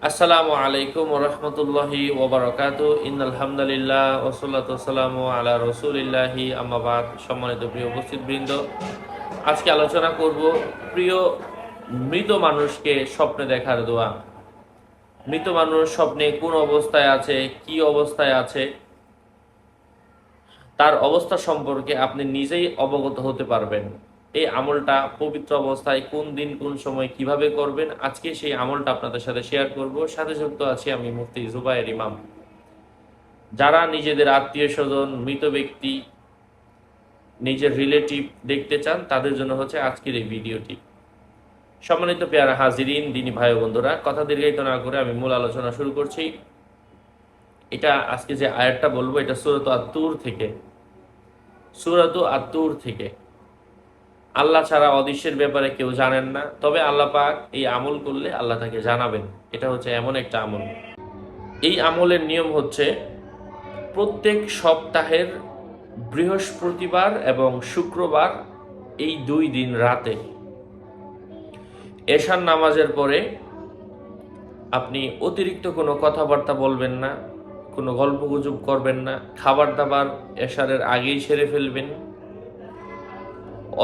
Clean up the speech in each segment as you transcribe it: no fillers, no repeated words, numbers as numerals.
আসসালামু আলাইকুম ওয়া রাহমাতুল্লাহি ওয়া বারাকাতুহু। ইন্নাল হামদুলিল্লাহ ওয়া সলাতু ওয়াসসালামু আলা রাসূলিল্লাহি আম্মা বাদ। সম্মানিত প্রিয় উপস্থিতবৃন্দ, আজকে আলোচনা করব প্রিয় মৃত মানুষকে স্বপ্নে দেখার দোয়া। মৃত মানুষ স্বপ্নে কোন অবস্থায় আছে, কি অবস্থায় আছে, তার অবস্থা সম্পর্কে আপনি নিজেই অবগত হতে পারবেন। এই আমলটা পবিত্র অবস্থায় কোন দিন কোন সময় কিভাবে করবেন, আজকে সেই আমলটা আপনাদের সাথে শেয়ার করব। সাথে যুক্ত আছি আমি মুফতি জুবায়ের ইমাম। যারা নিজেদের আত্মীয় স্বজন, মৃত ব্যক্তি, নিজের রিলেটিভ দেখতে চান, তাদের জন্য হচ্ছে আজকের এই ভিডিওটি। সম্মানিত পেয়ারা হাজিরিন, দিনী ভাই বন্ধুরা, কথা দীর্ঘায়িত না করে আমি মূল আলোচনা শুরু করছি। এটা আজকে যে আয়াতটা বলবো, এটা সূরাত আত-তুর থেকে। সূরাত আত-তুর থেকে। আল্লাহ ছাড়া অদৃশ্যের ব্যাপারে কেউ জানেন না, তবে আল্লাহ পাক এই আমল করলে আল্লাহ তাকে জানাবেন। এটা হচ্ছে এমন একটা আমল। এই আমলের নিয়ম হচ্ছে প্রত্যেক সপ্তাহের বৃহস্পতিবার এবং শুক্রবার, এই 2 দিন রাতে এশার নামাজের পরে আপনি অতিরিক্ত কোনো কথাবার্তা বলবেন না, কোনো গল্পগুজব করবেন না, খাবার দাবার এশারের আগেই সেরে ফেলবেন।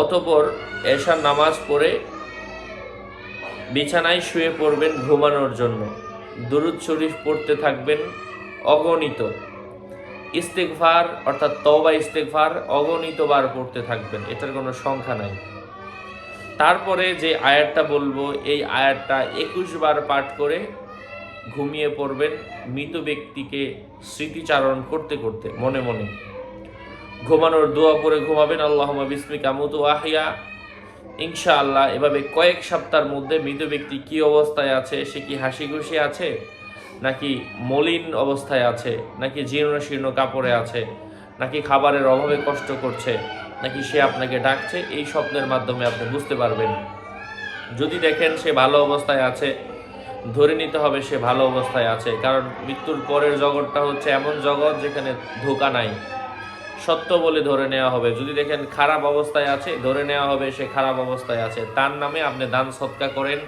অতঃপর এশার নামাজ পড়ে বিছানায় শুয়ে পড়বেন ঘুমানোর জন্য। দুরূদ শরীফ পড়তে থাকবেন অগণিত। ইস্তেগফার অর্থাৎ তওবা ইস্তেগফার অগণিতবার পড়তে থাকবেন, এটার কোনো সংখ্যা নাই। তারপরে যে আয়াতটা বলবো, এই আয়াতটা 21 বার পাঠ করে ঘুমিয়ে পড়বেন, মৃত ব্যক্তিকে স্মৃতিচারণ করতে করতে মনে মনে। ঘুমানোর দোয়া পড়ে ঘুমাবেন, আল্লাহুম্মা বিসমিকা আমুতু ওয়া আহইয়া। ইনশাআল্লাহ এভাবে কয়েক সপ্তাহের মধ্যে মৃত ব্যক্তি কি অবস্থায় আছে, সে কি হাসি খুশি আছে, নাকি মলিন অবস্থায় আছে, নাকি জীর্ণ শীর্ণ কাপড়ে আছে, নাকি খাবারের অভাবে কষ্ট করছে, নাকি সে আপনাকে ডাকছে, এই স্বপ্নের মাধ্যমে আপনি বুঝতে পারবেন। যদি দেখেন সে ভালো অবস্থায় আছে, ধরে নিতে হবে সে ভালো অবস্থায় আছে, কারণ মৃত্যুর পরের জগৎটা হচ্ছে এমন জগৎ যেখানে ধোঁকা নাই, সত্য বলে ধরে নেওয়া হবে। যদি দেখেন খারাপ অবস্থায় আছে, ধরে নেওয়া হবে সে খারাপ অবস্থায় আছে। তার নামে আপনি দান সদকা করেন,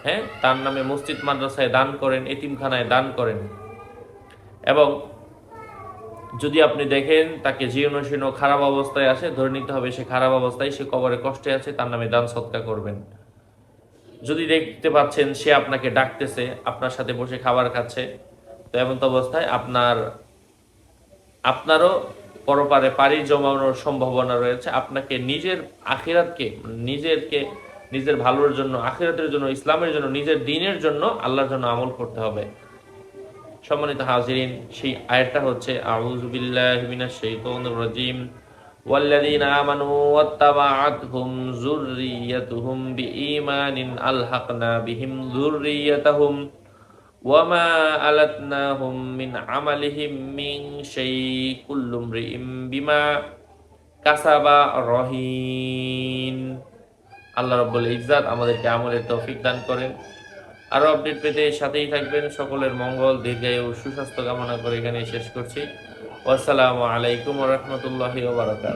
হ্যাঁ, তার নামে মসজিদ মাদ্রাসায় দান করেন, এতিমখানায় দান করেন। এবং যদি আপনি দেখেন তাকে জীর্ণ শীর্ণ খারাপ অবস্থায় আছে, ধরে নিতে হবে সে খারাপ অবস্থায়, সে কবরে কষ্টে আছে, তার নামে দান সদকা করবেন। যদি দেখতে পাচ্ছেন সে আপনাকে ডাকতেছে, আপনার সাথে বসে খাবার খাচ্ছে, তো এমন অবস্থায় আপনারও পরপারে পাড়ি জমানোর সম্ভাবনা রয়েছে। আপনাকে নিজের আখিরাতকে, নিজের ভালোর জন্য, আখিরাতের জন্য, ইসলামের জন্য, নিজের দ্বীনের জন্য, আল্লাহর জন্য আমল করতে হবে। সম্মানিত হাজিরিন, সেই আয়াতটা হচ্ছে আউযু বিল্লাহি মিনাশ শাইতানির রাজীম। ওয়াল্লাযীনা আমানু ওয়াত্তাবাআতহুম যুররিয়্যাতুহুম বিঈমানিন আলহাকনা বিহিম যুররিয়্যাতাহুম ওয়ামা আলাতনাহুম মিন আমালিহিম মিন শাই কুল্লু ইমরিইম বিমা কাসাবা রহিন। আল্লাহ রাব্বুল ইজ্জাত আমাদেরকে আমলের তৌফিক দান করেন। আরো আপডেট পেতে সাথেই থাকবেন। সকলের মঙ্গল, দীর্ঘায়ু, সুস্বাস্থ্য কামনা করে এখানে শেষ করছি। আসসালামু আলাইকুম ওয়া রাহমাতুল্লাহি ওয়া বারাকাতুহু।